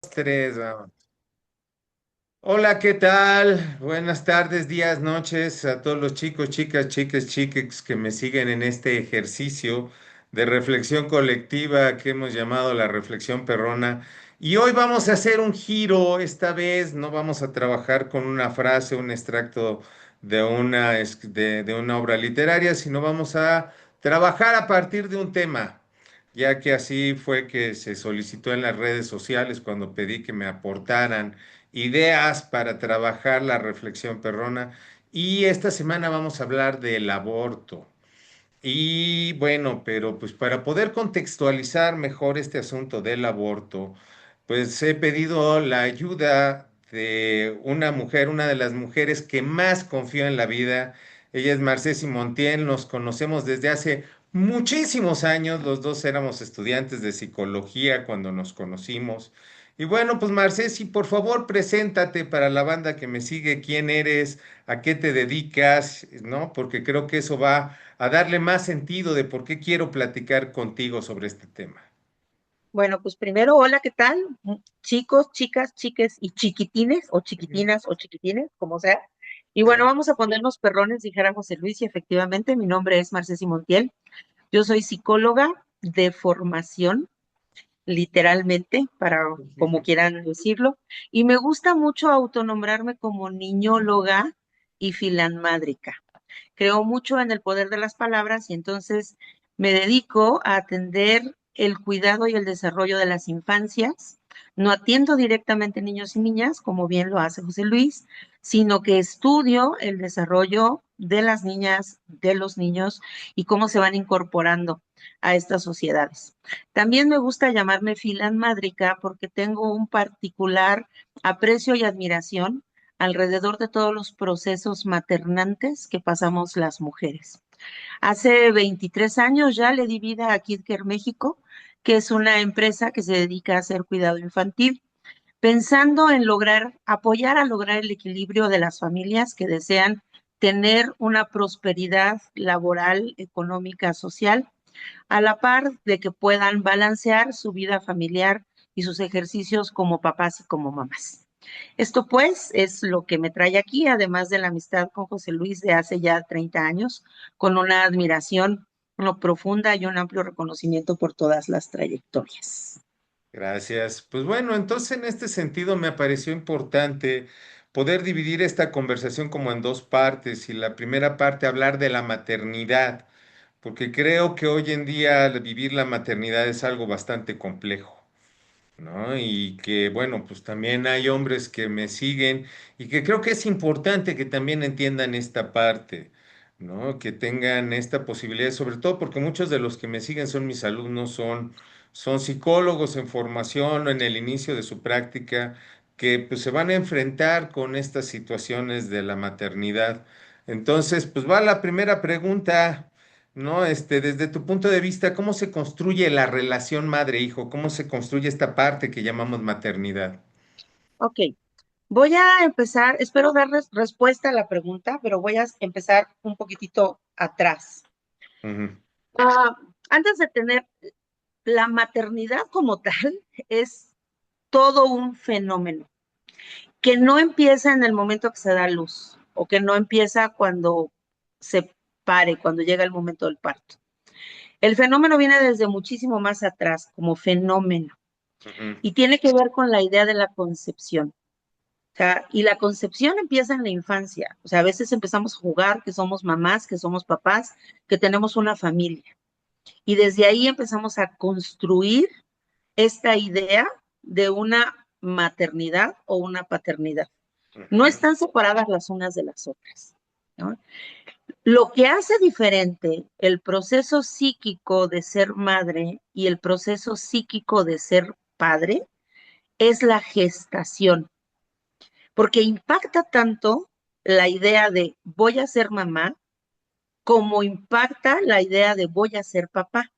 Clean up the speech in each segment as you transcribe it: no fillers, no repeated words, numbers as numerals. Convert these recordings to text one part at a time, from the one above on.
Tres, vamos. Hola, ¿qué tal? Buenas tardes, días, noches a todos los chicos, chicas, chiques, chiques que me siguen en este ejercicio de reflexión colectiva que hemos llamado la reflexión perrona. Y hoy vamos a hacer un giro, esta vez no vamos a trabajar con una frase, un extracto de una obra literaria, sino vamos a trabajar a partir de un tema, ya que así fue que se solicitó en las redes sociales cuando pedí que me aportaran ideas para trabajar la reflexión perrona. Y esta semana vamos a hablar del aborto. Y bueno, pero pues para poder contextualizar mejor este asunto del aborto, pues he pedido la ayuda de una mujer, una de las mujeres que más confío en la vida. Ella es Marcesi Montiel, nos conocemos desde hace muchísimos años, los dos éramos estudiantes de psicología cuando nos conocimos. Y bueno, pues Marcesi, por favor, preséntate para la banda que me sigue, quién eres, a qué te dedicas, ¿no? Porque creo que eso va a darle más sentido de por qué quiero platicar contigo sobre este tema. Bueno, pues primero, hola, ¿qué tal? Chicos, chicas, chiques y chiquitines o chiquitinas o chiquitines, como sea. Y bueno, vamos a ponernos perrones, dijera José Luis, y efectivamente, mi nombre es Marcesi Montiel. Yo soy psicóloga de formación, literalmente, para como quieran decirlo, y me gusta mucho autonombrarme como niñóloga y filanmádrica. Creo mucho en el poder de las palabras y entonces me dedico a atender el cuidado y el desarrollo de las infancias. No atiendo directamente niños y niñas, como bien lo hace José Luis, sino que estudio el desarrollo de las niñas, de los niños y cómo se van incorporando a estas sociedades. También me gusta llamarme filanmádrica porque tengo un particular aprecio y admiración alrededor de todos los procesos maternantes que pasamos las mujeres. Hace 23 años ya le di vida a KidCare México, que es una empresa que se dedica a hacer cuidado infantil, pensando en apoyar a lograr el equilibrio de las familias que desean tener una prosperidad laboral, económica, social, a la par de que puedan balancear su vida familiar y sus ejercicios como papás y como mamás. Esto pues es lo que me trae aquí, además de la amistad con José Luis de hace ya 30 años, con una admiración profunda y un amplio reconocimiento por todas las trayectorias. Gracias. Pues bueno, entonces en este sentido me pareció importante poder dividir esta conversación como en dos partes y la primera parte hablar de la maternidad, porque creo que hoy en día vivir la maternidad es algo bastante complejo. ¿No? Y que, bueno, pues también hay hombres que me siguen y que creo que es importante que también entiendan esta parte, ¿no? Que tengan esta posibilidad, sobre todo porque muchos de los que me siguen son mis alumnos, son psicólogos en formación o en el inicio de su práctica, que pues se van a enfrentar con estas situaciones de la maternidad. Entonces, pues va la primera pregunta. ¿No? Desde tu punto de vista, ¿cómo se construye la relación madre-hijo? ¿Cómo se construye esta parte que llamamos maternidad? Ok, voy a empezar, espero dar respuesta a la pregunta, pero voy a empezar un poquitito atrás. Ujú, Ah, antes de tener la maternidad como tal, es todo un fenómeno que no empieza en el momento que se da luz o que no empieza cuando se pare, cuando llega el momento del parto. El fenómeno viene desde muchísimo más atrás como fenómeno ujú, y tiene que ver con la idea de la concepción. O sea, y la concepción empieza en la infancia. O sea, a veces empezamos a jugar que somos mamás, que somos papás, que tenemos una familia. Y desde ahí empezamos a construir esta idea de una maternidad o una paternidad. No ujú, están separadas las unas de las otras, ¿no? Lo que hace diferente el proceso psíquico de ser madre y el proceso psíquico de ser padre es la gestación, porque impacta tanto la idea de voy a ser mamá como impacta la idea de voy a ser papá.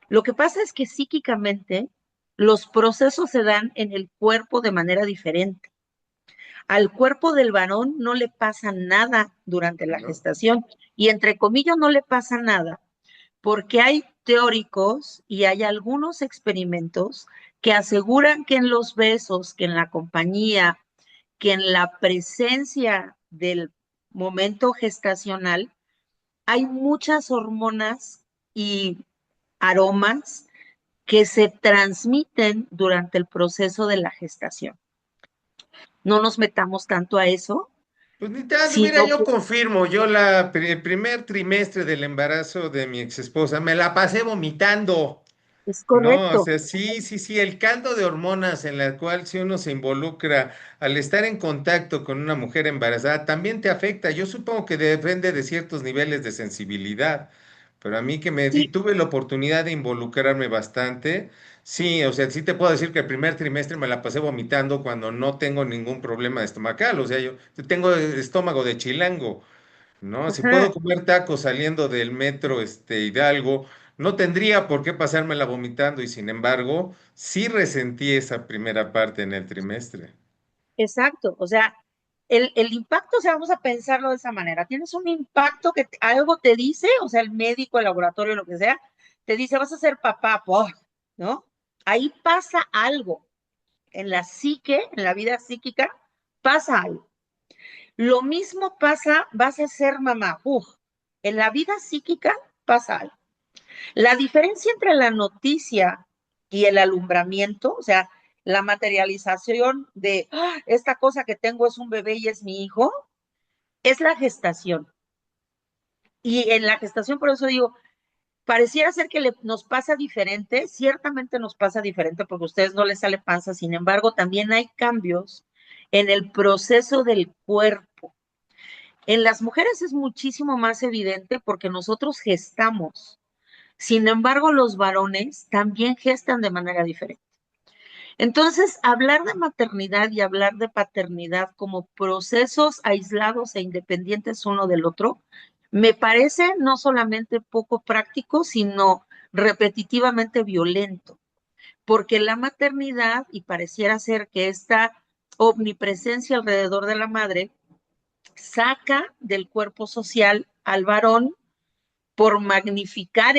Lo que pasa es que psíquicamente los procesos se dan en el cuerpo de manera diferente. Al cuerpo del varón no le pasa nada durante la ¿no? gestación y entre comillas no le pasa nada porque hay teóricos y hay algunos experimentos que aseguran que en los besos, que en la compañía, que en la presencia del momento gestacional hay muchas hormonas y aromas que se transmiten durante el proceso de la gestación. No nos metamos tanto a eso, Pues ni tanto, mira, sino yo que confirmo, el primer trimestre del embarazo de mi ex esposa me la pasé vomitando. es No, o correcto. sea, sí, sí, sí, el caldo de hormonas en la cual si uno se involucra al estar en contacto con una mujer embarazada también te afecta. Yo supongo que depende de ciertos niveles de sensibilidad, pero a mí Sí, tuve la oportunidad de involucrarme bastante, sí, o sea, sí te puedo decir que el primer trimestre me la pasé vomitando cuando no tengo ningún problema estomacal, o sea, yo tengo estómago de chilango. No, si puedo ajá, comer tacos saliendo del metro, Hidalgo, no tendría por qué pasármela vomitando y sin embargo, sí resentí esa primera parte en el trimestre. exacto. O sea, el impacto, o sea, vamos a pensarlo de esa manera. Tienes un impacto que algo te dice, o sea, el médico, el laboratorio, lo que sea, te dice, vas a ser papá, ¿no? Ahí pasa algo en la psique, en la vida psíquica, pasa algo. Lo mismo pasa, vas a ser mamá, en la vida psíquica pasa algo. La diferencia entre la noticia y el alumbramiento, o sea, la materialización de esta cosa que tengo es un bebé y es mi hijo, es la gestación. Y en la gestación, por eso digo, pareciera ser que nos pasa diferente, ciertamente nos pasa diferente porque a ustedes no les sale panza, sin embargo, también hay cambios en el proceso del cuerpo. En las mujeres es muchísimo más evidente porque nosotros gestamos. Sin embargo, los varones también gestan de manera diferente. Entonces, hablar de maternidad y hablar de paternidad como procesos aislados e independientes uno del otro, me parece no solamente poco práctico, sino repetitivamente violento, porque la maternidad, y pareciera ser que esta omnipresencia alrededor de la madre, saca del cuerpo social al varón por magnificar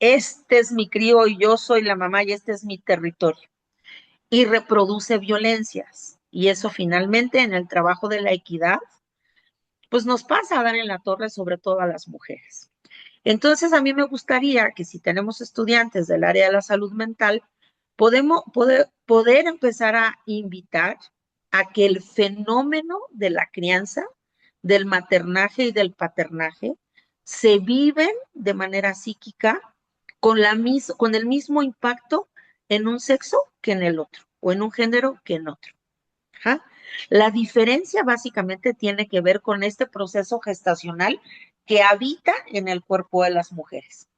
este es mi crío y yo soy la mamá y este es mi territorio y reproduce violencias. Y eso finalmente en el trabajo de la equidad, pues nos pasa a dar en la torre sobre todo a las mujeres. Entonces a mí me gustaría que si tenemos estudiantes del área de la salud mental, poder empezar a invitar a que el fenómeno de la crianza, del maternaje y del paternaje, se viven de manera psíquica con el mismo impacto en un sexo que en el otro, o en un género que en otro. Ajá. La diferencia básicamente tiene que ver con este proceso gestacional que habita en el cuerpo de las mujeres,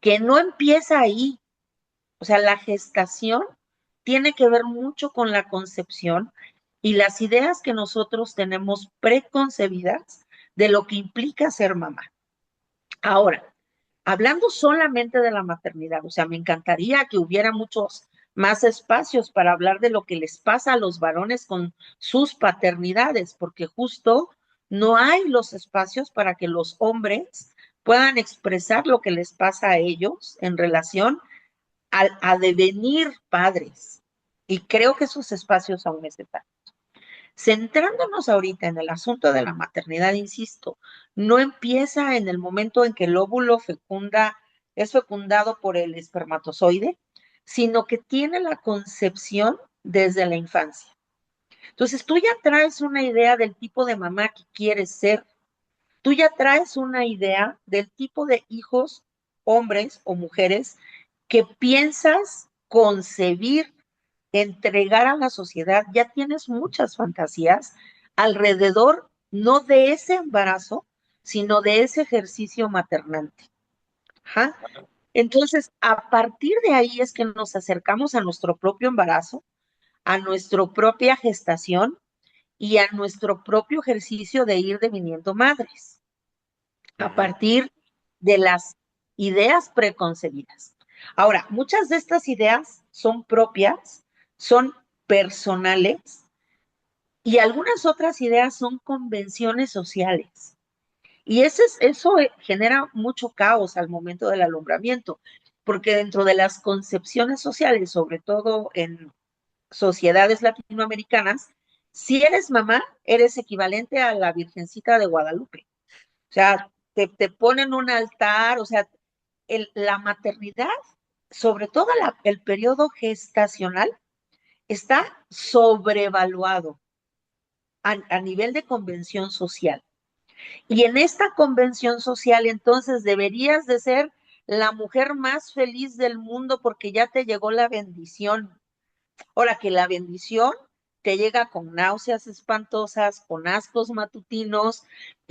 que no empieza ahí. O sea, la gestación tiene que ver mucho con la concepción y las ideas que nosotros tenemos preconcebidas de lo que implica ser mamá. Ahora, hablando solamente de la maternidad, o sea, me encantaría que hubiera muchos más espacios para hablar de lo que les pasa a los varones con sus paternidades, porque justo no hay los espacios para que los hombres puedan expresar lo que les pasa a ellos en relación a devenir padres. Y creo que esos espacios aún necesitan. Centrándonos ahorita en el asunto de la maternidad, insisto, no empieza en el momento en que el óvulo es fecundado por el espermatozoide, sino que tiene la concepción desde la infancia. Entonces, tú ya traes una idea del tipo de mamá que quieres ser, tú ya traes una idea del tipo de hijos, hombres o mujeres, que piensas concebir, entregar a la sociedad, ya tienes muchas fantasías alrededor, no de ese embarazo, sino de ese ejercicio maternante. Ajá. Entonces, a partir de ahí es que nos acercamos a nuestro propio embarazo, a nuestra propia gestación y a nuestro propio ejercicio de ir deviniendo madres a Ujú. partir de las ideas preconcebidas. Ahora, muchas de estas ideas son propias, son personales y algunas otras ideas son convenciones sociales. Y eso genera mucho caos al momento del alumbramiento. porque dentro de las concepciones sociales, sobre todo en sociedades latinoamericanas, si eres mamá, eres equivalente a la Virgencita de Guadalupe. O sea, te ponen un altar, o sea, la maternidad, sobre todo el periodo gestacional, está sobrevaluado a nivel de convención social. Y en esta convención social, entonces, deberías de ser la mujer más feliz del mundo porque ya te llegó la bendición. Ahora que la bendición te llega con náuseas espantosas, con ascos matutinos,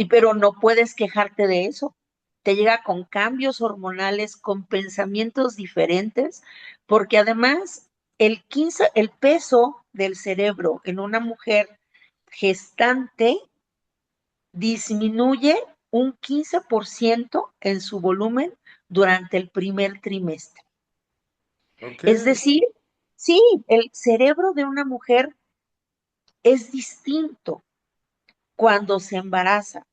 pero no puedes quejarte de eso. Te llega con cambios hormonales, con pensamientos diferentes, porque además el peso del cerebro en una mujer gestante disminuye un 15% en su volumen durante el primer trimestre. Ok. Es decir, sí, el cerebro de una mujer es distinto cuando se embaraza.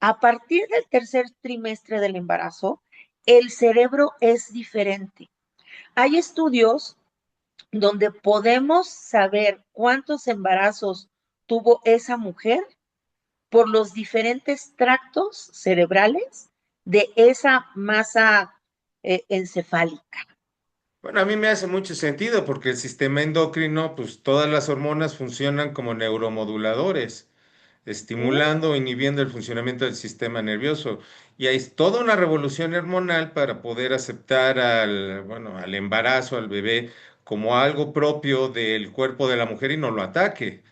A partir del tercer trimestre del embarazo, el cerebro es diferente. Hay estudios donde podemos saber cuántos embarazos tuvo esa mujer por los diferentes tractos cerebrales de esa masa encefálica. Bueno, a mí me hace mucho sentido porque el sistema endocrino, pues todas las hormonas funcionan como neuromoduladores, ¿Sí? estimulando o inhibiendo el funcionamiento del sistema nervioso. Y hay toda una revolución hormonal para poder aceptar bueno, al embarazo, al bebé, como algo propio del cuerpo de la mujer y no lo ataque.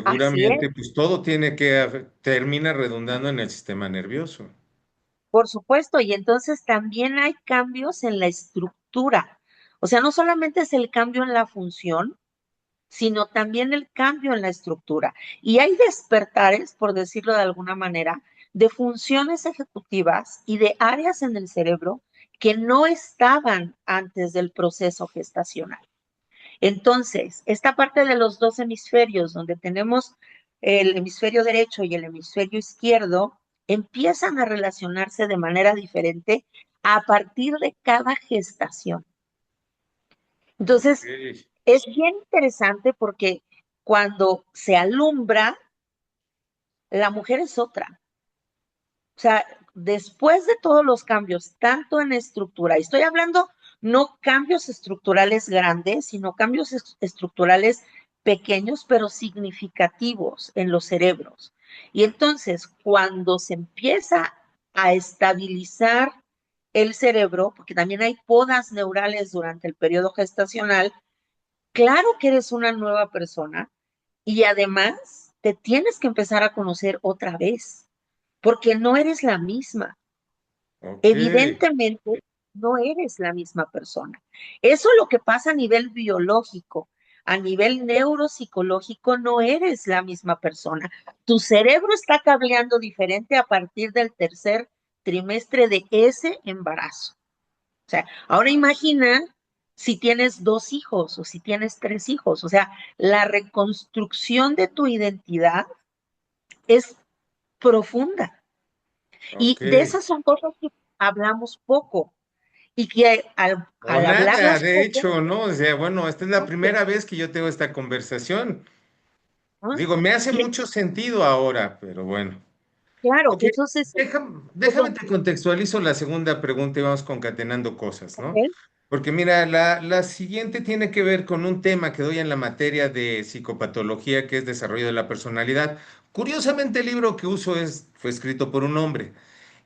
Así es. Seguramente, pues todo tiene que termina redundando en el sistema nervioso. Por supuesto, y entonces también hay cambios en la estructura. O sea, no solamente es el cambio en la función, sino también el cambio en la estructura. Y hay despertares, por decirlo de alguna manera, de funciones ejecutivas y de áreas en el cerebro que no estaban antes del proceso gestacional. Entonces, esta parte de los dos hemisferios, donde tenemos el hemisferio derecho y el hemisferio izquierdo, empiezan a relacionarse de manera diferente a partir de cada gestación. Ok. Entonces, es bien interesante porque cuando se alumbra, la mujer es otra. O sea, después de todos los cambios, tanto en estructura, y estoy hablando no cambios estructurales grandes, sino cambios estructurales pequeños, pero significativos en los cerebros. Y entonces, cuando se empieza a estabilizar el cerebro, porque también hay podas neurales durante el periodo gestacional, claro que eres una nueva persona y además te tienes que empezar a conocer otra vez, porque no eres la misma. Ok. Evidentemente, no eres la misma persona. Eso es lo que pasa a nivel biológico. A nivel neuropsicológico, no eres la misma persona. Tu cerebro está cableando diferente a partir del tercer trimestre de ese embarazo. O sea, ahora imagina si tienes dos hijos o si tienes tres hijos. O sea, la reconstrucción de tu identidad es profunda. Y Ok. de esas son cosas que hablamos poco y que O al nada, hablarlas de poco, hecho, ¿no? O sea, bueno, esta es la exacto, primera vez que yo tengo esta conversación. ¿no? Digo, me hace Y mucho sentido ahora, pero bueno. claro, Ok, entonces, déjame perdón, te contextualizo la segunda pregunta y vamos concatenando cosas, ok, ¿no? Porque mira, la siguiente tiene que ver con un tema que doy en la materia de psicopatología, que es desarrollo de la personalidad. Curiosamente, el libro que uso fue escrito por un hombre.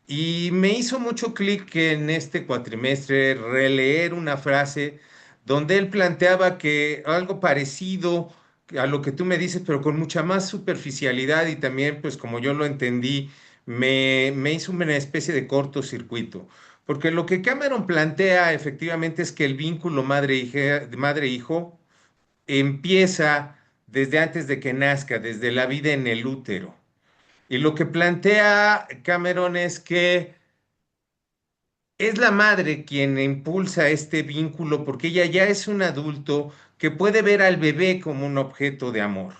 Y me hizo mucho clic que en este cuatrimestre releer una frase donde él planteaba que algo parecido a lo que tú me dices, pero con mucha más superficialidad y también, pues como yo lo entendí, me hizo una especie de cortocircuito. Porque lo que Cameron plantea efectivamente es que el vínculo madre-hijo empieza desde antes de que nazca, desde la vida en el útero. Y lo que plantea Cameron es que es la madre quien impulsa este vínculo porque ella ya es un adulto que puede ver al bebé como un objeto de amor.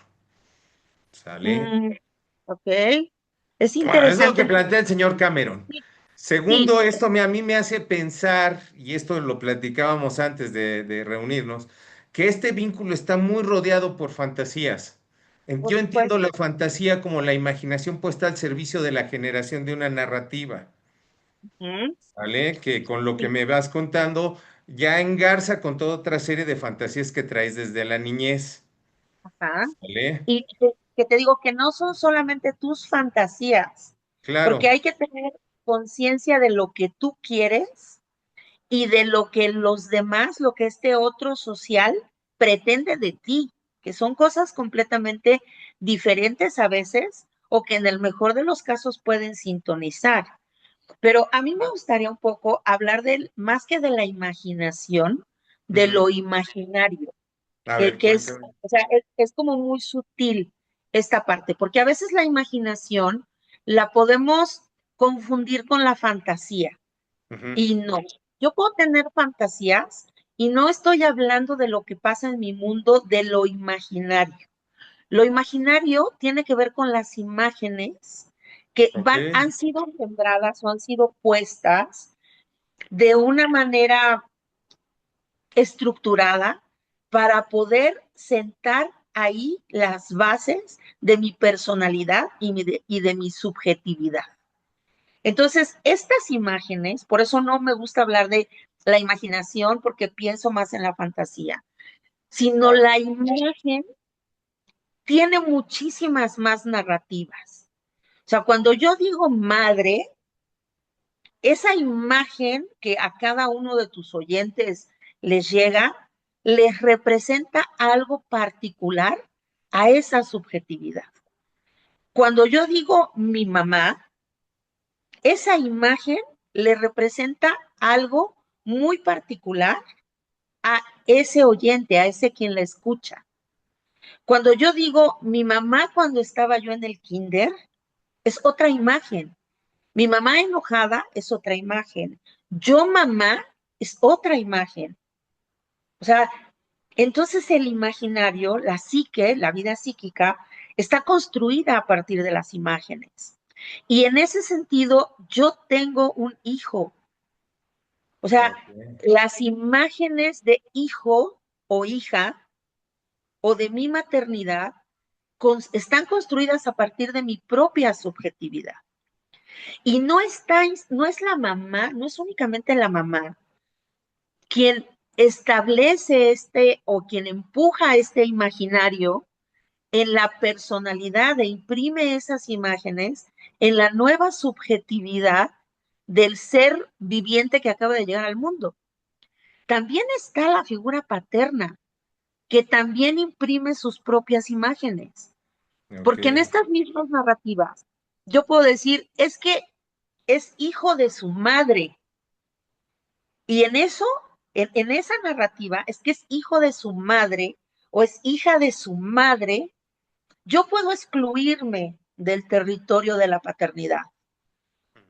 ¿Sale? mm, ok, es Bueno, eso es lo que interesante. plantea el señor Cameron. Sí, Sí, Segundo, a mí me hace pensar, y esto lo platicábamos antes de reunirnos, que este vínculo está muy rodeado por fantasías. por Yo entiendo supuesto. la fantasía como la imaginación puesta al servicio de la generación de una narrativa, Ujú, ¿vale? Que con lo que sí, me vas contando ya engarza con toda otra serie de fantasías que traes desde la niñez, ajá. ¿vale? Y que te digo que no son solamente tus fantasías, porque Claro, hay que tener conciencia de lo que tú quieres y de lo que los demás, lo que este otro social pretende de ti, que son cosas completamente diferentes a veces o que en el mejor de los casos pueden sintonizar. Pero a mí me gustaría un poco hablar del, más que de la imaginación, de ujú. lo imaginario, A ver, que es, cuéntame. o sea, es como muy sutil esta parte, porque a veces la imaginación la podemos confundir con la fantasía. Ujú. Y no, yo puedo tener fantasías y no estoy hablando de lo que pasa en mi mundo, de lo imaginario. Lo imaginario tiene que ver con las imágenes que Ok, han sido sembradas o han sido puestas de una manera estructurada para poder sentar ahí las bases de mi personalidad y de mi subjetividad. Entonces, estas imágenes, por eso no me gusta hablar de la imaginación porque pienso más en la fantasía, sino claro. la imagen tiene muchísimas más narrativas. O sea, cuando yo digo madre, esa imagen que a cada uno de tus oyentes les llega, les representa algo particular a esa subjetividad. Cuando yo digo mi mamá, esa imagen le representa algo muy particular a ese oyente, a ese quien la escucha. Cuando yo digo mi mamá cuando estaba yo en el kinder, es otra imagen. Mi mamá enojada es otra imagen. Yo mamá es otra imagen. O sea, entonces el imaginario, la psique, la vida psíquica, está construida a partir de las imágenes. Y en ese sentido, yo tengo un hijo. O sea, Ok. las imágenes de hijo o hija o de mi maternidad están construidas a partir de mi propia subjetividad. Y no es la mamá, no es únicamente la mamá quien establece este o quien empuja este imaginario en la personalidad e imprime esas imágenes en la nueva subjetividad del ser viviente que acaba de llegar al mundo. También está la figura paterna, que también imprime sus propias imágenes, Ok. porque en estas mismas narrativas yo puedo decir, es que es hijo de su madre, y en eso, en esa narrativa, es que es hijo de su madre o es hija de su madre, yo puedo excluirme del territorio de la paternidad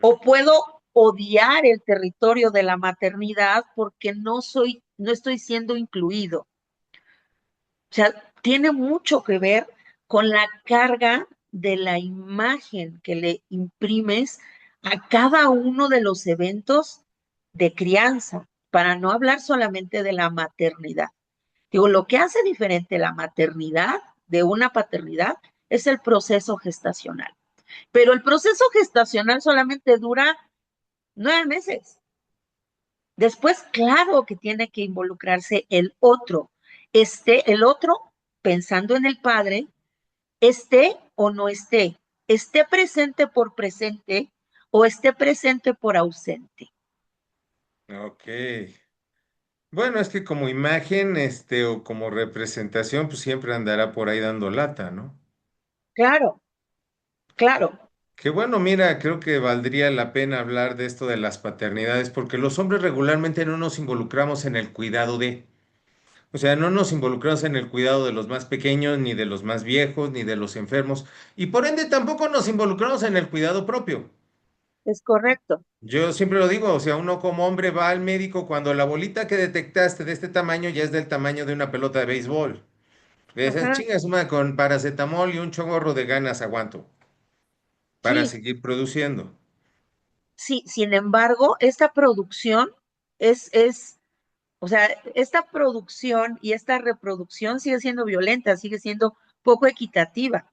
o puedo odiar el territorio de la maternidad porque no estoy siendo incluido. O sea, tiene mucho que ver con la carga de la imagen que le imprimes a cada uno de los eventos de crianza, para no hablar solamente de la maternidad. Digo, lo que hace diferente la maternidad de una paternidad es el proceso gestacional. Pero el proceso gestacional solamente dura 9 meses. Después, claro que tiene que involucrarse el otro pensando en el padre, esté o no esté presente por presente o esté presente por ausente. Ok. Bueno, es que como imagen, o como representación, pues siempre andará por ahí dando lata, ¿no? Claro, claro, Que bueno, mira, creo que valdría la pena hablar de esto de las paternidades, porque los hombres regularmente no nos involucramos en el cuidado de, o sea, no nos involucramos en el cuidado de los más pequeños, ni de los más viejos, ni de los enfermos, y por ende tampoco nos involucramos en el cuidado propio. es correcto. Yo siempre lo digo, o sea, uno como hombre va al médico cuando la bolita que detectaste de este tamaño ya es del tamaño de una pelota de béisbol. Le dices, Ajá, chingas, con paracetamol y un chorro de ganas aguanto para sí, seguir produciendo. Sí, sin embargo, esta producción o sea, esta producción y esta reproducción sigue siendo violenta, sigue siendo poco equitativa.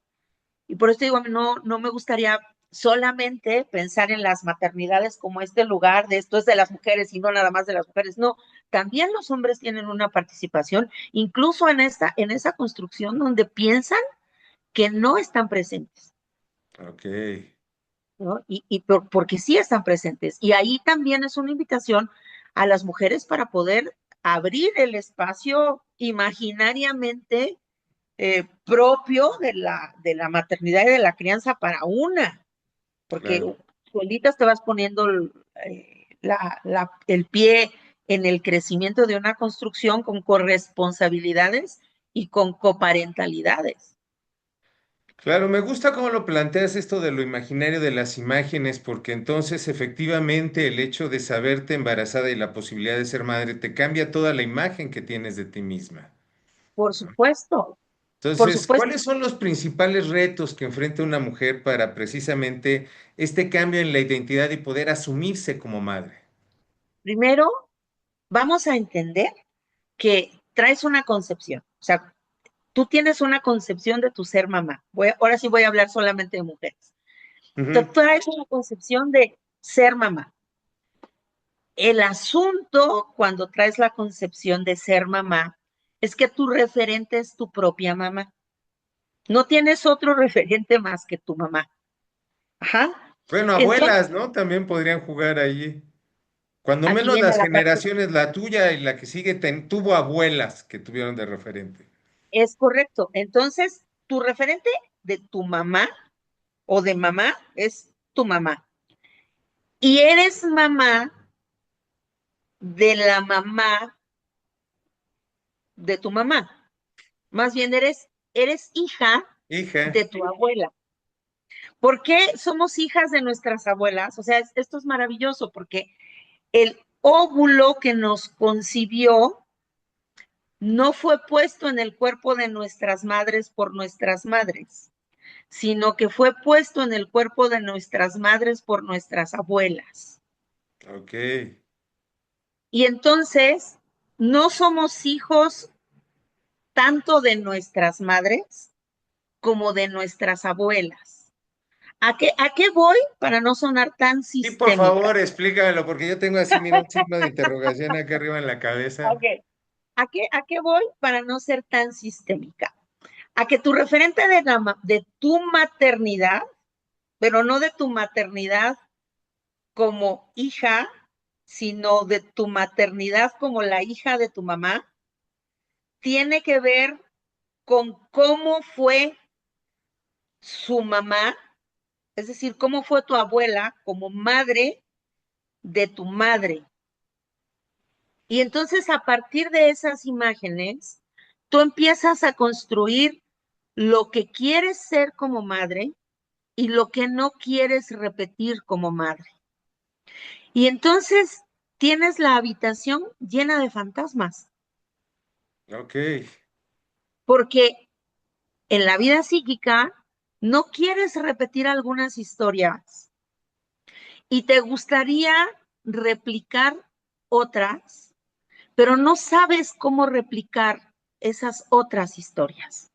Y por eso digo, no me gustaría solamente pensar en las maternidades como este lugar de esto es de las mujeres y no nada más de las mujeres. No, también los hombres tienen una participación, incluso en esa construcción donde piensan que no están presentes, Ok. ¿no? Porque sí están presentes. Y ahí también es una invitación a las mujeres para poder abrir el espacio imaginariamente propio de la maternidad y de la crianza para una, porque Claro. solitas te vas poniendo el pie en el crecimiento de una construcción con corresponsabilidades y con coparentalidades. Claro, me gusta cómo lo planteas esto de lo imaginario de las imágenes, porque entonces efectivamente el hecho de saberte embarazada y la posibilidad de ser madre te cambia toda la imagen que tienes de ti misma. Por supuesto, por Entonces, supuesto. ¿cuáles son los principales retos que enfrenta una mujer para precisamente este cambio en la identidad y poder asumirse como madre? Primero, vamos a entender que traes una concepción, o sea, tú tienes una concepción de tu ser mamá. Ahora sí voy a hablar solamente de mujeres. Tú Ujú. traes una concepción de ser mamá. El asunto cuando traes la concepción de ser mamá es que tu referente es tu propia mamá. No tienes otro referente más que tu mamá. Ajá. Bueno, Entonces, abuelas, ¿no? También podrían jugar allí. Cuando aquí menos viene las la parte, generaciones, la tuya y la que sigue, tuvo abuelas que tuvieron de referente. es correcto. Entonces, tu referente de tu mamá o de mamá es tu mamá. Y eres mamá de la mamá de tu mamá. Más bien eres hija Hija. de tu abuela. ¿Por qué somos hijas de nuestras abuelas? O sea, esto es maravilloso porque el óvulo que nos concibió no fue puesto en el cuerpo de nuestras madres por nuestras madres, sino que fue puesto en el cuerpo de nuestras madres por nuestras abuelas. Ok. Y entonces, no somos hijos tanto de nuestras madres como de nuestras abuelas. A qué voy para no sonar tan Y por sistémica? favor, explícamelo, porque yo tengo así, mira, un signo de interrogación acá arriba en la cabeza. Okay. A qué voy para no ser tan sistémica? A que tu referente de tu maternidad, pero no de tu maternidad como hija, sino de tu maternidad como la hija de tu mamá, tiene que ver con cómo fue su mamá, es decir, cómo fue tu abuela como madre de tu madre. Y entonces a partir de esas imágenes, tú empiezas a construir lo que quieres ser como madre y lo que no quieres repetir como madre. Y entonces tienes la habitación llena de fantasmas, Ok. porque en la vida psíquica no quieres repetir algunas historias y te gustaría replicar otras, pero no sabes cómo replicar esas otras historias.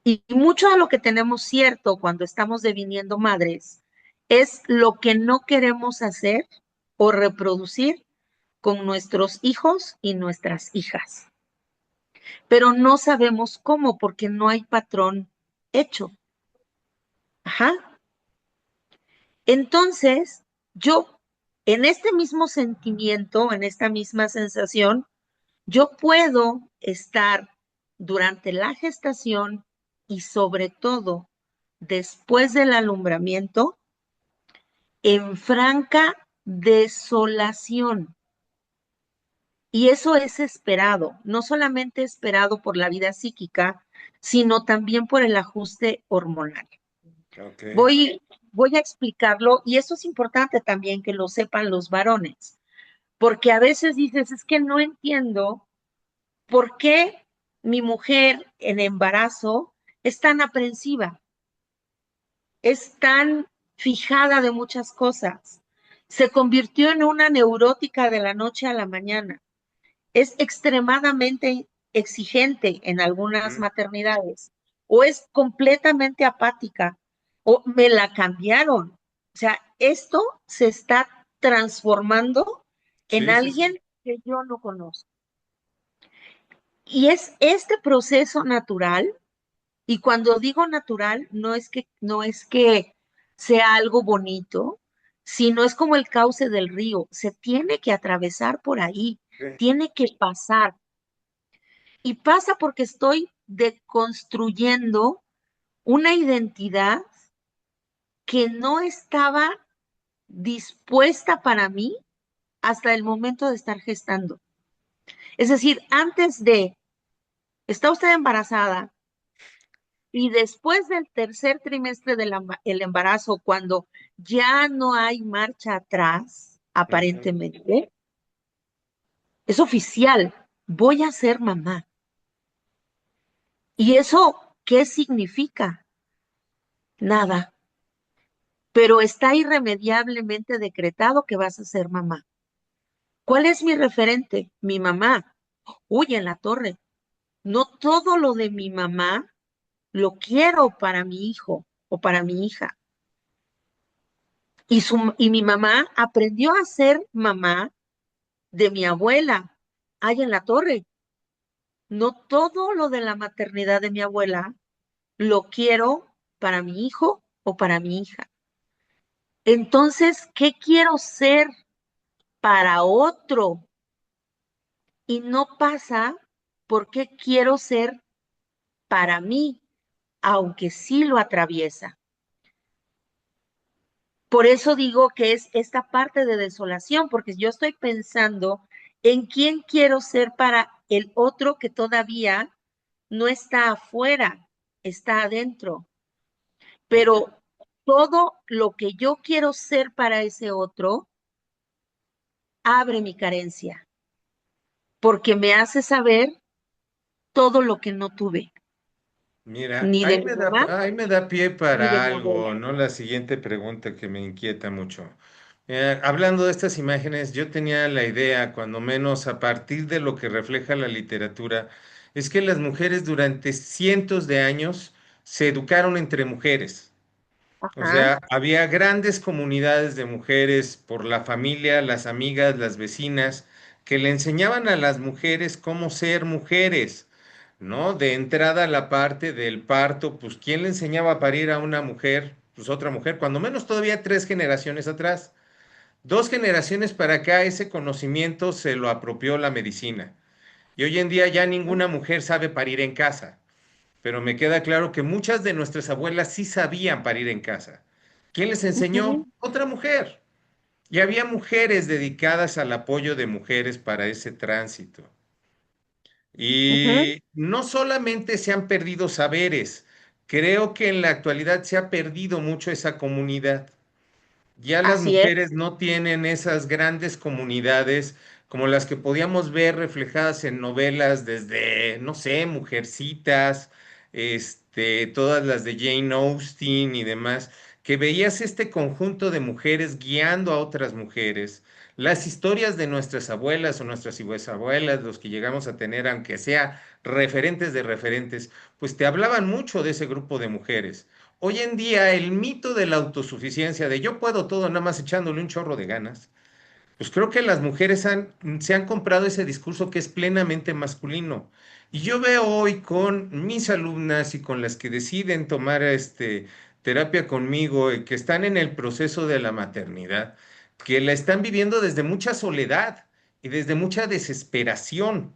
Y mucho de lo que tenemos cierto cuando estamos deviniendo madres es lo que no queremos hacer o reproducir con nuestros hijos y nuestras hijas. Pero no sabemos cómo porque no hay patrón hecho. Ajá. Entonces, yo, en este mismo sentimiento, en esta misma sensación, yo puedo estar durante la gestación y sobre todo después del alumbramiento en franca desolación. Y eso es esperado, no solamente esperado por la vida psíquica, sino también por el ajuste hormonal. Ok. Voy, voy a explicarlo y eso es importante también que lo sepan los varones, porque a veces dices, es que no entiendo por qué mi mujer en embarazo es tan aprensiva, es tan fijada de muchas cosas. Se convirtió en una neurótica de la noche a la mañana. Es extremadamente exigente en algunas Mm. maternidades o es completamente apática o me la cambiaron. O sea, esto se está transformando en Sí, sí, sí. alguien que yo no conozco. Y es este proceso natural, y cuando digo natural, no es que sea algo bonito, sino es como el cauce del río, se tiene que atravesar por ahí, Sí. tiene que pasar. Y pasa porque estoy deconstruyendo una identidad que no estaba dispuesta para mí hasta el momento de estar gestando. Es decir, antes de, está usted embarazada y después del tercer trimestre del el embarazo, cuando ya no hay marcha atrás, Ujú. aparentemente, es oficial, voy a ser mamá. ¿Y eso qué significa? Nada, pero está irremediablemente decretado que vas a ser mamá. ¿Cuál es mi referente? Mi mamá. Uy, en la torre. No todo lo de mi mamá lo quiero para mi hijo o para mi hija. Y mi mamá aprendió a ser mamá de mi abuela, allá en la torre. No todo lo de la maternidad de mi abuela lo quiero para mi hijo o para mi hija. Entonces, ¿qué quiero ser para otro? Y no pasa porque quiero ser para mí, aunque sí lo atraviesa. Por eso digo que es esta parte de desolación, porque yo estoy pensando en quién quiero ser para el otro que todavía no está afuera, está adentro. Ok. Pero todo lo que yo quiero ser para ese otro abre mi carencia, porque me hace saber todo lo que no tuve, Mira, ni de mi mamá, ahí me da pie ni de para mi algo, abuela. ¿no? La siguiente pregunta que me inquieta mucho. Hablando de estas imágenes, yo tenía la idea, cuando menos a partir de lo que refleja la literatura, es que las mujeres durante cientos de años se educaron entre mujeres. O Ajá, sea, había grandes comunidades de mujeres por la familia, las amigas, las vecinas, que le enseñaban a las mujeres cómo ser mujeres, ¿no? De entrada la parte del parto, pues ¿quién le enseñaba a parir a una mujer? Pues otra mujer, cuando menos todavía 3 generaciones atrás. 2 generaciones para acá ese conocimiento se lo apropió la medicina. Y hoy en día ya ninguna mujer sabe parir en casa, pero me queda claro que muchas de nuestras abuelas sí sabían parir en casa. ¿Quién les enseñó? ujú, Otra mujer. Y había mujeres dedicadas al apoyo de mujeres para ese tránsito. ujú, Y no solamente se han perdido saberes, creo que en la actualidad se ha perdido mucho esa comunidad. Ya las así es. mujeres no tienen esas grandes comunidades como las que podíamos ver reflejadas en novelas desde, no sé, Mujercitas, todas las de Jane Austen y demás, que veías este conjunto de mujeres guiando a otras mujeres. Las historias de nuestras abuelas o nuestras bisabuelas, los que llegamos a tener, aunque sea referentes de referentes, pues te hablaban mucho de ese grupo de mujeres. Hoy en día el mito de la autosuficiencia, de yo puedo todo nada más echándole un chorro de ganas, pues creo que las mujeres se han comprado ese discurso que es plenamente masculino. Y yo veo hoy con mis alumnas y con las que deciden tomar terapia conmigo y que están en el proceso de la maternidad, que la están viviendo desde mucha soledad y desde mucha desesperación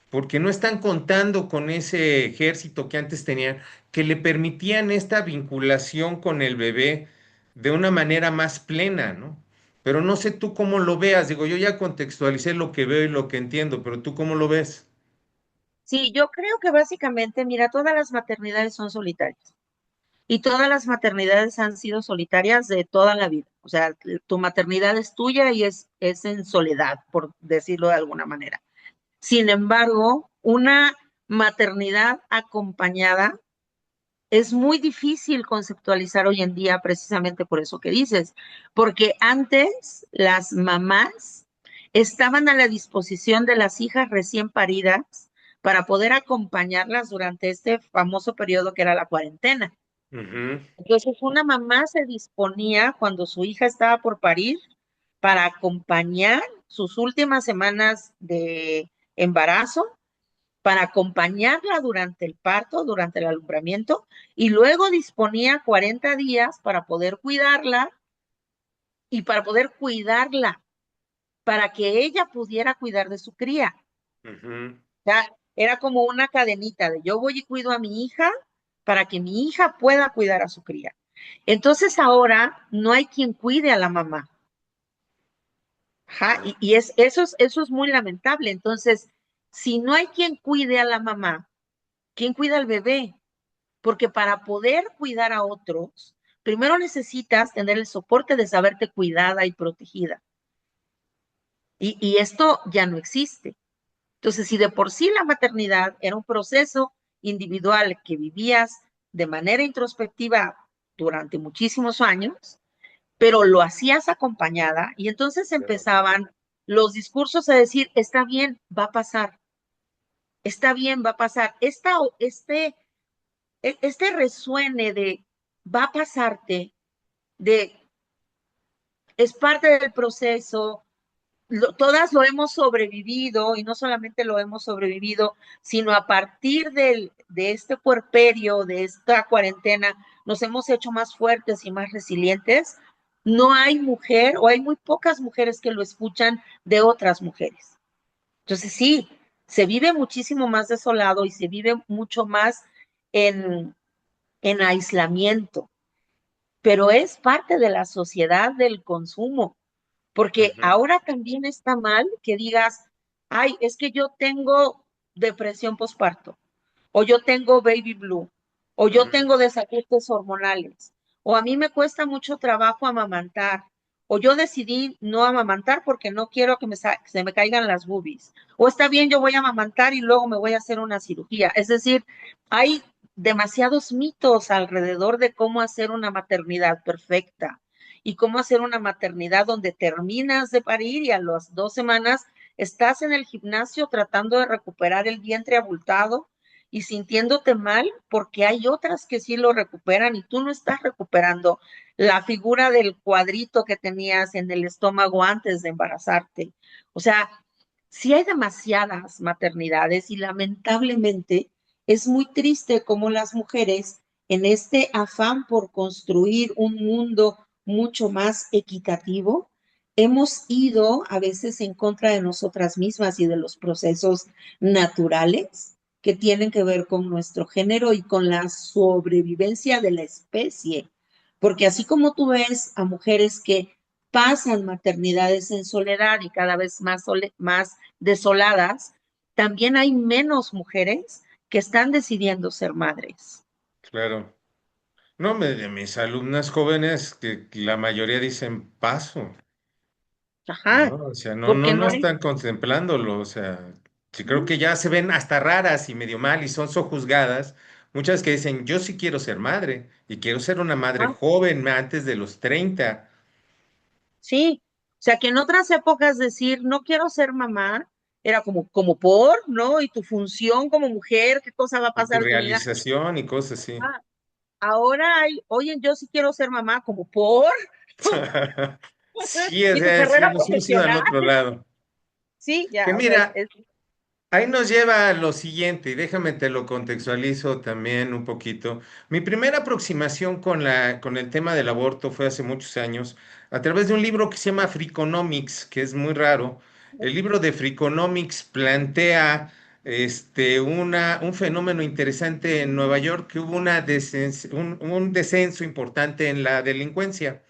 porque no están contando con ese ejército que antes tenían, que le permitían esta vinculación con el bebé de una manera más plena, ¿no? Pero no sé tú cómo lo veas, digo, yo ya contextualicé lo que veo y lo que entiendo, pero tú cómo lo ves. Sí, yo creo que básicamente, mira, todas las maternidades son solitarias y todas las maternidades han sido solitarias de toda la vida. O sea, tu maternidad es tuya y es en soledad, por decirlo de alguna manera. Sin embargo, una maternidad acompañada es muy difícil conceptualizar hoy en día precisamente por eso que dices, porque antes las mamás estaban a la disposición de las hijas recién paridas para poder acompañarlas durante este famoso periodo que era la cuarentena. Ujú, Entonces, una mamá se disponía cuando su hija estaba por parir para acompañar sus últimas semanas de embarazo, para acompañarla durante el parto, durante el alumbramiento, y luego disponía 40 días para poder cuidarla y para poder cuidarla, para que ella pudiera cuidar de su cría. ujú, O sea, era como una cadenita de yo voy y cuido a mi hija para que mi hija pueda cuidar a su cría. Entonces ahora no hay quien cuide a la mamá. Ajá, eso es muy lamentable. Entonces, si no hay quien cuide a la mamá, ¿quién cuida al bebé? Porque para poder cuidar a otros, primero necesitas tener el soporte de saberte cuidada y protegida. Y esto ya no existe. Entonces, si de por sí la maternidad era un proceso individual que vivías de manera introspectiva durante muchísimos años, pero lo hacías acompañada y entonces claro. empezaban los discursos a decir, está bien, va a pasar, está bien, va a pasar. Este resuene de va a pasarte, de es parte del proceso, todas lo hemos sobrevivido y no solamente lo hemos sobrevivido, sino a partir de este puerperio, de esta cuarentena, nos hemos hecho más fuertes y más resilientes. No hay mujer o hay muy pocas mujeres que lo escuchan de otras mujeres. Entonces sí, se vive muchísimo más desolado y se vive mucho más en, en aislamiento, pero es parte de la sociedad del consumo. Porque Ujú, ahora también está mal que digas, ay, es que yo tengo depresión postparto, o yo tengo baby blue, o yo ujú. tengo desajustes hormonales, o a mí me cuesta mucho trabajo amamantar, o yo decidí no amamantar porque no quiero que se me caigan las boobies, o está bien, yo voy a amamantar y luego me voy a hacer una cirugía. Es decir, hay demasiados mitos alrededor de cómo hacer una maternidad perfecta y cómo hacer una maternidad donde terminas de parir y a las 2 semanas estás en el gimnasio tratando de recuperar el vientre abultado y sintiéndote mal porque hay otras que sí lo recuperan y tú no estás recuperando la figura del cuadrito que tenías en el estómago antes de embarazarte. O sea, sí hay demasiadas maternidades y lamentablemente es muy triste cómo las mujeres en este afán por construir un mundo mucho más equitativo, hemos ido a veces en contra de nosotras mismas y de los procesos naturales que tienen que ver con nuestro género y con la sobrevivencia de la especie. Porque así como tú ves a mujeres que pasan maternidades en soledad y cada vez más desoladas, también hay menos mujeres que están decidiendo ser madres. Claro. No, de mis alumnas jóvenes, que la mayoría dicen paso, Ajá, ¿no? O sea, no, no, porque no no hay, están contemplándolo. O sea, sí creo ¿no? que ya se ven hasta raras y medio mal y son sojuzgadas. Muchas que dicen, yo sí quiero ser madre y quiero ser una madre Ajá. joven, antes de los 30. Sí, o sea que en otras épocas decir no quiero ser mamá era como por, ¿no? Y tu función como mujer, qué cosa va a Y tu pasar en tu vida. realización y cosas así. Ah, ahora hay, oye, yo sí quiero ser mamá como por, Sí, o y tu sea, sí, carrera nos hemos ido al profesional, otro lado. sí, Que ya, o sea, mira, ahí nos lleva a lo siguiente, y déjame te lo contextualizo también un poquito. Mi primera aproximación con el tema del aborto fue hace muchos años, a través de un libro que se llama Freakonomics, que es muy raro. El libro de Freakonomics plantea un fenómeno interesante en Nueva York, que hubo un descenso importante en la delincuencia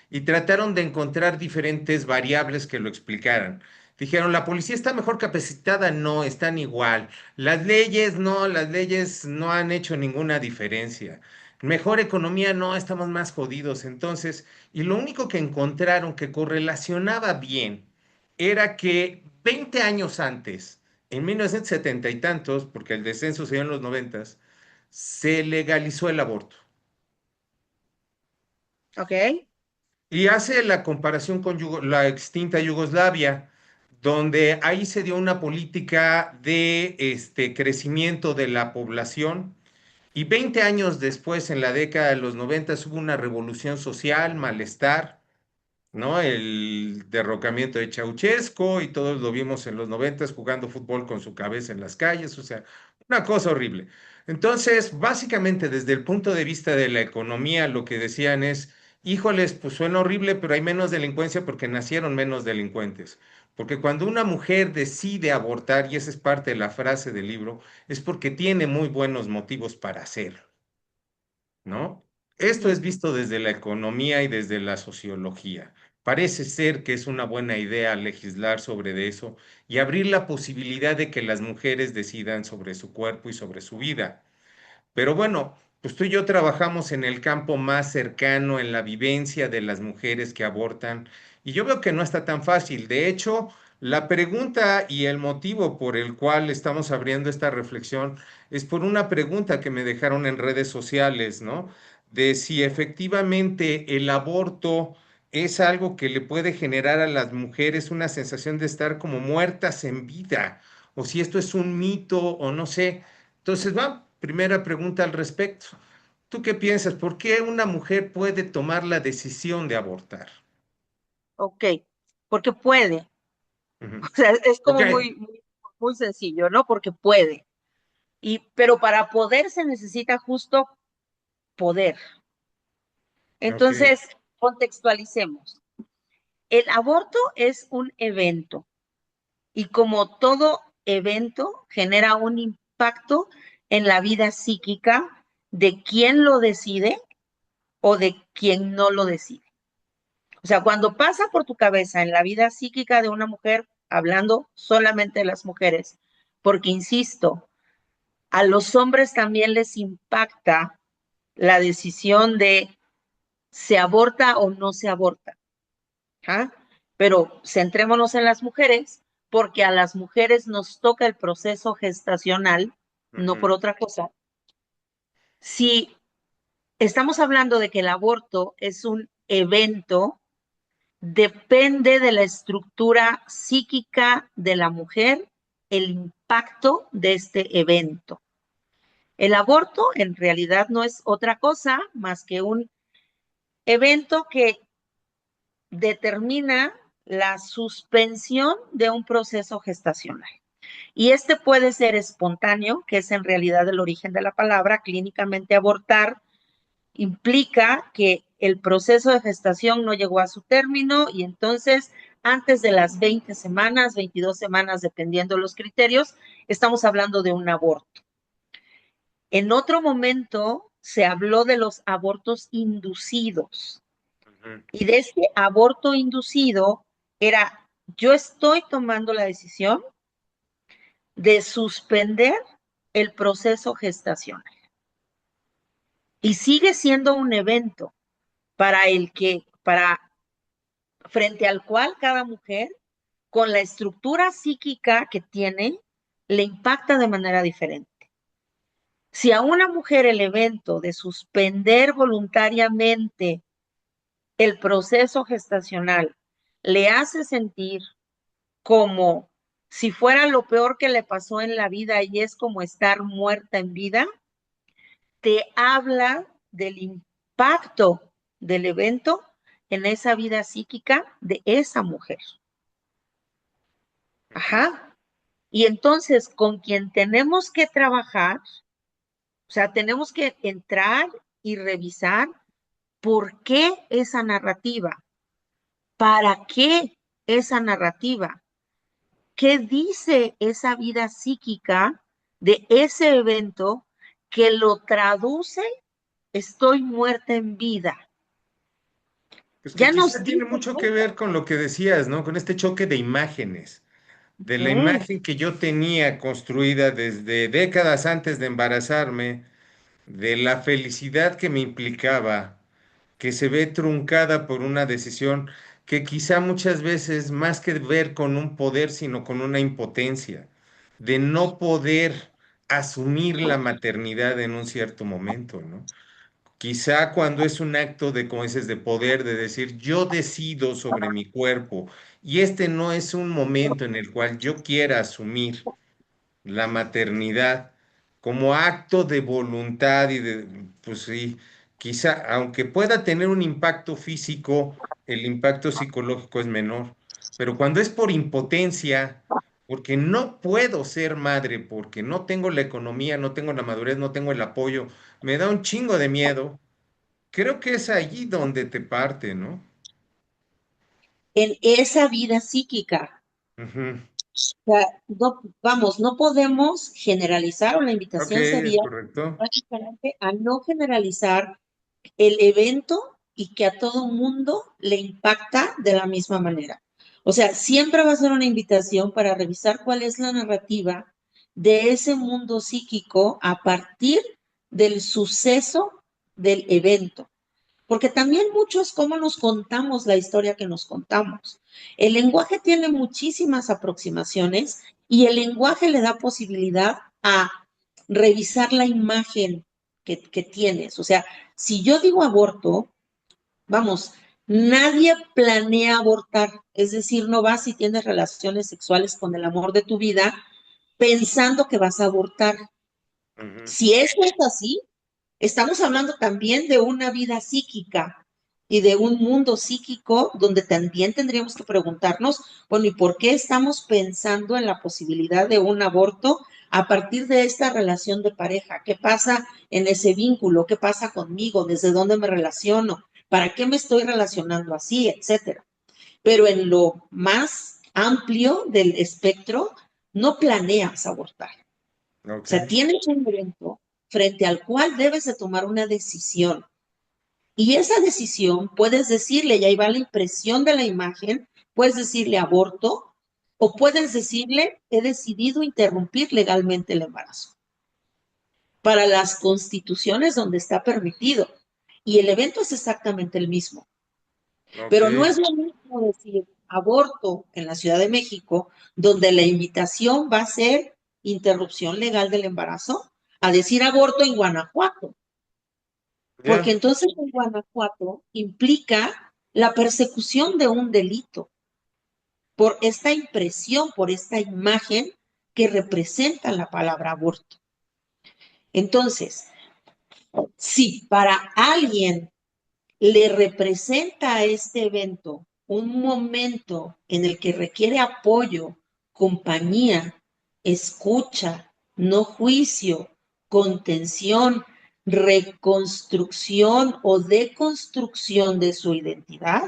y trataron de encontrar diferentes variables que lo explicaran. Dijeron, la policía está mejor capacitada, no, están igual. Las leyes no han hecho ninguna diferencia. Mejor economía, no, estamos más jodidos. Entonces, y lo único que encontraron que correlacionaba bien era que 20 años antes, en 1970 y tantos, porque el descenso se dio en los 90, se legalizó el aborto. Ok. Y hace la comparación con la extinta Yugoslavia, donde ahí se dio una política de crecimiento de la población. Y 20 años después, en la década de los 90, hubo una revolución social, malestar, ¿no? El derrocamiento de Ceausescu y todos lo vimos en los 90 jugando fútbol con su cabeza en las calles, o sea, una cosa horrible. Entonces, básicamente desde el punto de vista de la economía, lo que decían es, híjoles, pues suena horrible, pero hay menos delincuencia porque nacieron menos delincuentes. Porque cuando una mujer decide abortar, y esa es parte de la frase del libro, es porque tiene muy buenos motivos para hacerlo. ¿No? Esto es Ujú, visto desde la economía y desde la sociología. Parece ser que es una buena idea legislar sobre de eso y abrir la posibilidad de que las mujeres decidan sobre su cuerpo y sobre su vida. Pero bueno, pues tú y yo trabajamos en el campo más cercano, en la vivencia de las mujeres que abortan, y yo veo que no está tan fácil. De hecho, la pregunta y el motivo por el cual estamos abriendo esta reflexión es por una pregunta que me dejaron en redes sociales, ¿no? De si efectivamente el aborto es algo que le puede generar a las mujeres una sensación de estar como muertas en vida, o si esto es un mito o no sé. Entonces, va, primera pregunta al respecto. ¿Tú qué piensas? ¿Por qué una mujer puede tomar la decisión de abortar? ok. Porque puede. O Ujú. sea, es Ok, como muy sencillo, ¿no? Porque puede. Pero para poder se necesita justo poder. ok. Entonces, contextualicemos. El aborto es un evento y como todo evento genera un impacto en la vida psíquica de quien lo decide o de quien no lo decide. O sea, cuando pasa por tu cabeza en la vida psíquica de una mujer, hablando solamente de las mujeres, porque insisto, a los hombres también les impacta la decisión de se aborta o no se aborta. ¿Ah? Pero centrémonos en las mujeres, porque a las mujeres nos toca el proceso gestacional, no Ujú, por otra cosa. Si estamos hablando de que el aborto es un evento, depende de la estructura psíquica de la mujer el impacto de este evento. El aborto en realidad no es otra cosa más que un evento que determina la suspensión de un proceso gestacional. Y este puede ser espontáneo, que es en realidad el origen de la palabra. Clínicamente abortar implica que el proceso de gestación no llegó a su término y entonces antes de las 20 semanas, 22 semanas, dependiendo de los criterios, estamos hablando de un aborto. En otro momento se habló de los abortos inducidos. ujú, Y de este aborto inducido era, yo estoy tomando la decisión de suspender el proceso gestacional. Y sigue siendo un evento frente al cual cada mujer, con la estructura psíquica que tiene, le impacta de manera diferente. Si a una mujer el evento de suspender voluntariamente el proceso gestacional le hace sentir como si fuera lo peor que le pasó en la vida y es como estar muerta en vida, te habla del impacto del evento en esa vida psíquica de esa mujer. ujú. Ajá. Y entonces con quien tenemos que trabajar, o sea, tenemos que entrar y revisar por qué esa narrativa, para qué esa narrativa, qué dice esa vida psíquica de ese evento que lo traduce, estoy muerta en vida. Pues que Ya nos quizá tiene dice mucho que mucho. ver con lo que decías, ¿no? Con este choque de imágenes, de la Mm, imagen que yo tenía construida desde décadas antes de embarazarme, de la felicidad que me implicaba, que se ve truncada por una decisión que quizá muchas veces más que ver con un poder, sino con una impotencia, de no poder asumir la maternidad en un cierto momento, ¿no? Quizá cuando es un acto de, como dices, de poder, de decir, yo decido sobre mi cuerpo, y este no es un momento en el cual yo quiera asumir la maternidad como acto de voluntad y de, pues sí, quizá, aunque pueda tener un impacto físico, el impacto psicológico es menor. Pero cuando es por impotencia, porque no puedo ser madre, porque no tengo la economía, no tengo la madurez, no tengo el apoyo, me da un chingo de miedo. Creo que es allí donde te parte, ¿no? En esa vida psíquica. Ujú. O sea, no, vamos, no podemos generalizar, o la Ok, invitación es sería correcto. básicamente a no generalizar el evento y que a todo mundo le impacta de la misma manera. O sea, siempre va a ser una invitación para revisar cuál es la narrativa de ese mundo psíquico a partir del suceso del evento. Porque también mucho es cómo nos contamos la historia que nos contamos. El lenguaje tiene muchísimas aproximaciones y el lenguaje le da posibilidad a revisar la imagen que tienes. O sea, si yo digo aborto, vamos, nadie planea abortar. Es decir, no vas y tienes relaciones sexuales con el amor de tu vida pensando que vas a abortar. Ujú. Si eso es así, estamos hablando también de una vida psíquica y de un mundo psíquico donde también tendríamos que preguntarnos, bueno, ¿y por qué estamos pensando en la posibilidad de un aborto a partir de esta relación de pareja? ¿Qué pasa en ese vínculo? ¿Qué pasa conmigo? ¿Desde dónde me relaciono? ¿Para qué me estoy relacionando así? Etcétera. Pero en lo más amplio del espectro, no planeas abortar. O Ok. sea, tienes un evento frente al cual debes de tomar una decisión. Y esa decisión puedes decirle, y ahí va la impresión de la imagen, puedes decirle aborto o puedes decirle, he decidido interrumpir legalmente el embarazo. Para las constituciones donde está permitido. Y el evento es exactamente el mismo. Ok. Pero no es lo mismo decir aborto en la Ciudad de México, donde la invitación va a ser interrupción legal del embarazo, a decir aborto en Guanajuato, porque Ya. entonces en Guanajuato implica la persecución de un delito por esta impresión, por esta imagen que representa la palabra aborto. Entonces, si para alguien le representa a este evento un momento en el que requiere apoyo, compañía, escucha, no juicio, contención, reconstrucción o deconstrucción de su identidad,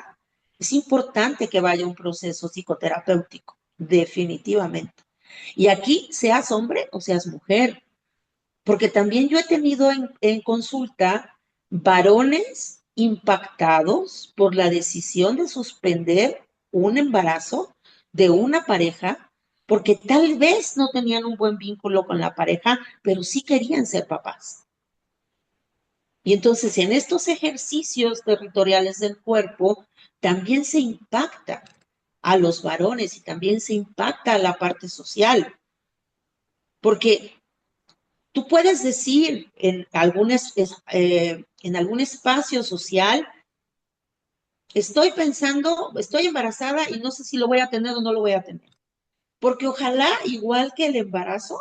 es importante que vaya un proceso psicoterapéutico, definitivamente. Y aquí, seas hombre o seas mujer, porque también yo he tenido en consulta varones impactados por la decisión de suspender un embarazo de una pareja, porque tal vez no tenían un buen vínculo con la pareja, pero sí querían ser papás. Y entonces en estos ejercicios territoriales del cuerpo también se impacta a los varones y también se impacta a la parte social, porque tú puedes decir en algún espacio social, estoy pensando, estoy embarazada y no sé si lo voy a tener o no lo voy a tener. Porque ojalá, igual que el embarazo,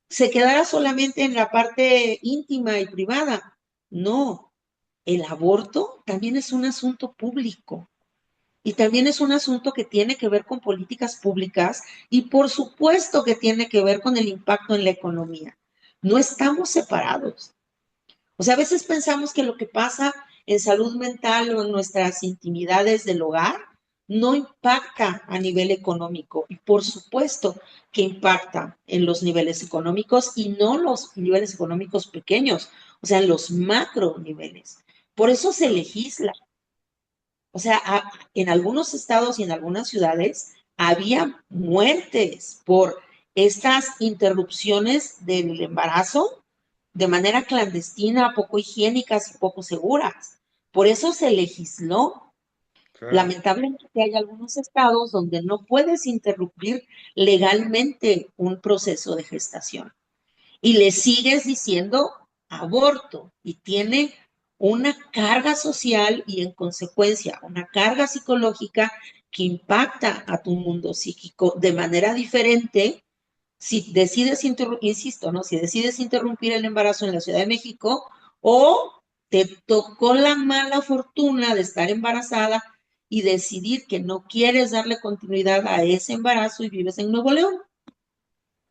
se quedara solamente en la parte íntima y privada. No, el aborto también es un asunto público y también es un asunto que tiene que ver con políticas públicas y por supuesto que tiene que ver con el impacto en la economía. No estamos separados. O sea, a veces pensamos que lo que pasa en salud mental o en nuestras intimidades del hogar no impacta a nivel económico. Y por supuesto que impacta en los niveles económicos y no los niveles económicos pequeños, o sea, en los macro niveles. Por eso se legisla. O sea, en algunos estados y en algunas ciudades había muertes por estas interrupciones del embarazo de manera clandestina, poco higiénicas y poco seguras. Por eso se legisló. Claro. Lamentablemente hay algunos estados donde no puedes interrumpir legalmente un proceso de gestación. y le sigues diciendo aborto y tiene una carga social y en consecuencia una carga psicológica que impacta a tu mundo psíquico de manera diferente si decides insisto, ¿no? Si decides interrumpir el embarazo en la Ciudad de México o te tocó la mala fortuna de estar embarazada y decidir que no quieres darle continuidad a ese embarazo y vives en Nuevo León.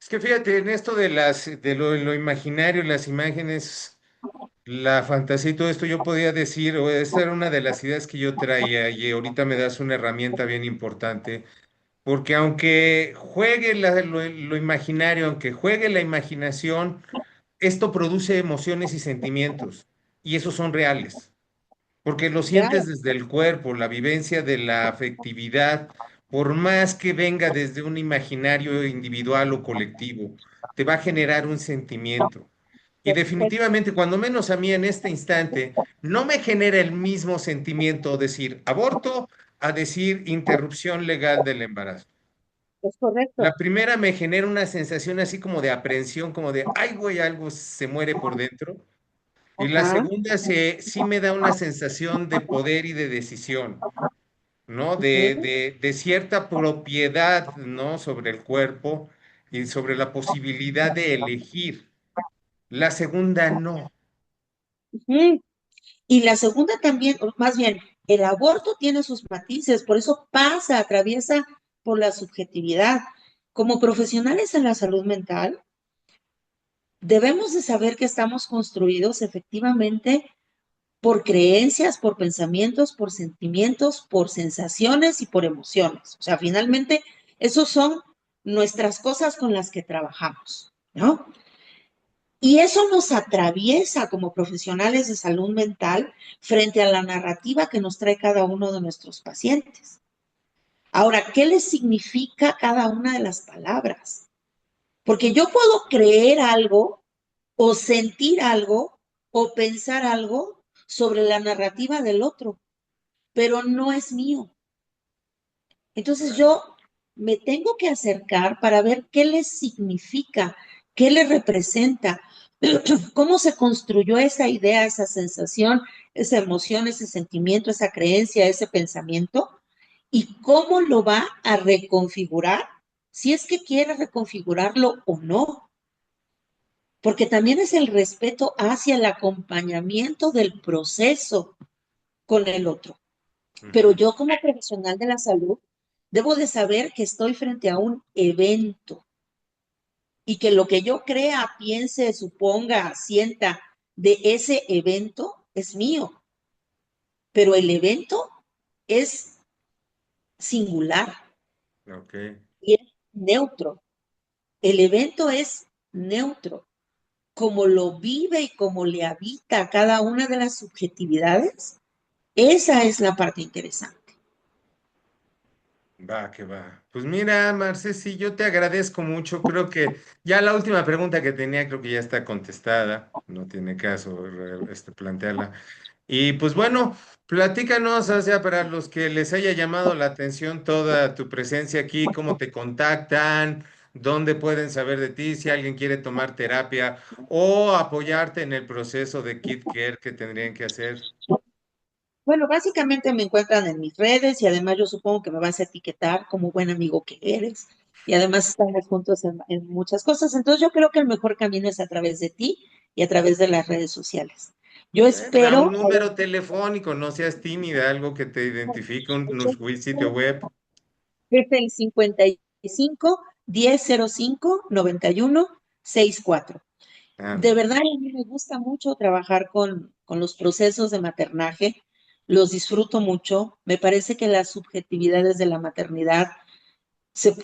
Es que fíjate, en esto de lo imaginario, las imágenes, la fantasía y todo esto, yo podía decir, o esta era una de las ideas que yo traía, y ahorita me das una herramienta bien importante, porque aunque juegue lo imaginario, aunque juegue la imaginación, esto produce emociones y sentimientos, y esos son reales. Porque lo sientes Claro, desde el cuerpo, la vivencia de la afectividad, por más que venga desde un imaginario individual o colectivo, te va a generar un sentimiento. Y perfecto. definitivamente, cuando menos a mí en este instante, no me genera el mismo sentimiento decir aborto a decir interrupción legal del embarazo. Es La correcto. primera me genera una sensación así como de aprensión, como de, ay, güey, algo se muere por dentro. Y la Ajá. segunda sí me da una sensación de poder y de decisión, ¿no? Ujú, De cierta propiedad, ¿no? Sobre el cuerpo y sobre la posibilidad de elegir. La segunda no. ujú. Y la segunda también, o más bien, el aborto tiene sus matices, por eso pasa, atraviesa por la subjetividad. Como profesionales en la salud mental, debemos de saber que estamos construidos efectivamente por creencias, por pensamientos, por sentimientos, por sensaciones y por emociones. O sea, finalmente, esos son nuestras cosas con las que trabajamos, ¿no? Y eso nos atraviesa como profesionales de salud mental frente a la narrativa que nos trae cada uno de nuestros pacientes. Ahora, ¿qué les significa cada una de las palabras? Porque yo puedo creer algo o sentir algo o pensar algo sobre la narrativa del otro, pero no es mío. Entonces yo me tengo que acercar para ver qué les significa, qué les representa, cómo se construyó esa idea, esa sensación, esa emoción, ese sentimiento, esa creencia, ese pensamiento, y cómo lo va a reconfigurar, si es que quiere reconfigurarlo o no, porque también es el respeto hacia el acompañamiento del proceso con el otro. Pero Ujú. yo como profesional de la salud debo de saber que estoy frente a un evento y que lo que yo crea, piense, suponga, sienta de ese evento es mío, pero el evento es singular Ok. y es neutro. El evento es neutro. Como lo vive y como le habita a cada una de las subjetividades, esa es la parte interesante. Va, que va. Pues mira, Marce, sí, yo te agradezco mucho. Creo que ya la última pregunta que tenía, creo que ya está contestada. No tiene caso plantearla. Y pues bueno, platícanos, o sea, para los que les haya llamado la atención toda tu presencia aquí, cómo te contactan, dónde pueden saber de ti, si alguien quiere tomar terapia o apoyarte en el proceso de Kid Care que tendrían que hacer. Bueno, básicamente me encuentran en mis redes y además yo supongo que me vas a etiquetar como buen amigo que eres y además estamos juntos en muchas cosas. Entonces yo creo que el mejor camino es a través de ti y a través de las redes sociales. Yo Da un espero, número telefónico, no seas tímida, algo que te identifique, un sitio web. es el 55 1005 91 64. De Ándale. verdad, a mí me gusta mucho trabajar con los procesos de maternaje, los disfruto mucho. Me parece que las subjetividades de la maternidad,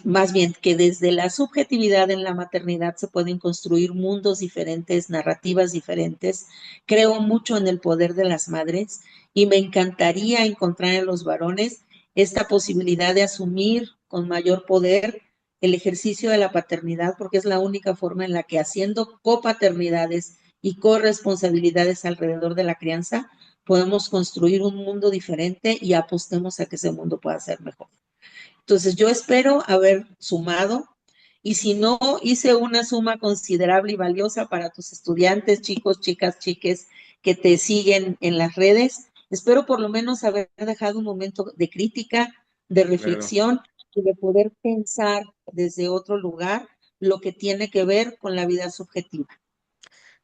más bien que desde la subjetividad en la maternidad se pueden construir mundos diferentes, narrativas diferentes. Creo mucho en el poder de las madres y me encantaría encontrar en los varones esta posibilidad de asumir con mayor poder el ejercicio de la paternidad, porque es la única forma en la que haciendo copaternidades y corresponsabilidades alrededor de la crianza, podemos construir un mundo diferente y apostemos a que ese mundo pueda ser mejor. Entonces, yo espero haber sumado Y si no, hice una suma considerable y valiosa para tus estudiantes, chicos, chicas, chiques que te siguen en las redes. Espero por lo menos haber dejado un momento de crítica, de Claro. reflexión y de poder pensar desde otro lugar lo que tiene que ver con la vida subjetiva.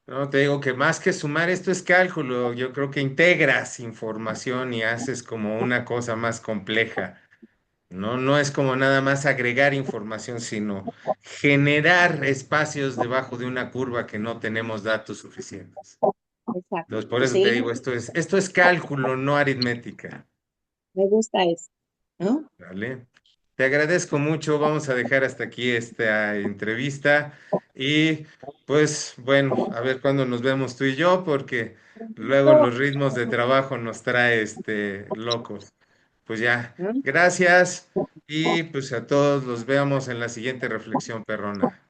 No, te digo que más que sumar, esto es cálculo. Yo creo que integras información y haces como una cosa más compleja. No, no es como nada más agregar información, sino generar espacios debajo de una curva que no tenemos datos suficientes. Exacto. Entonces, por Y eso te seguimos, digo, esto es cálculo, no aritmética. me gusta eso, ¿no? ¿Vale? Te agradezco mucho. Vamos a dejar hasta aquí esta entrevista y pues bueno, a ver cuándo nos vemos tú y yo, porque luego los ritmos de trabajo nos trae locos. Pues ya, ¿No? gracias y pues a todos los veamos en la siguiente reflexión perrona.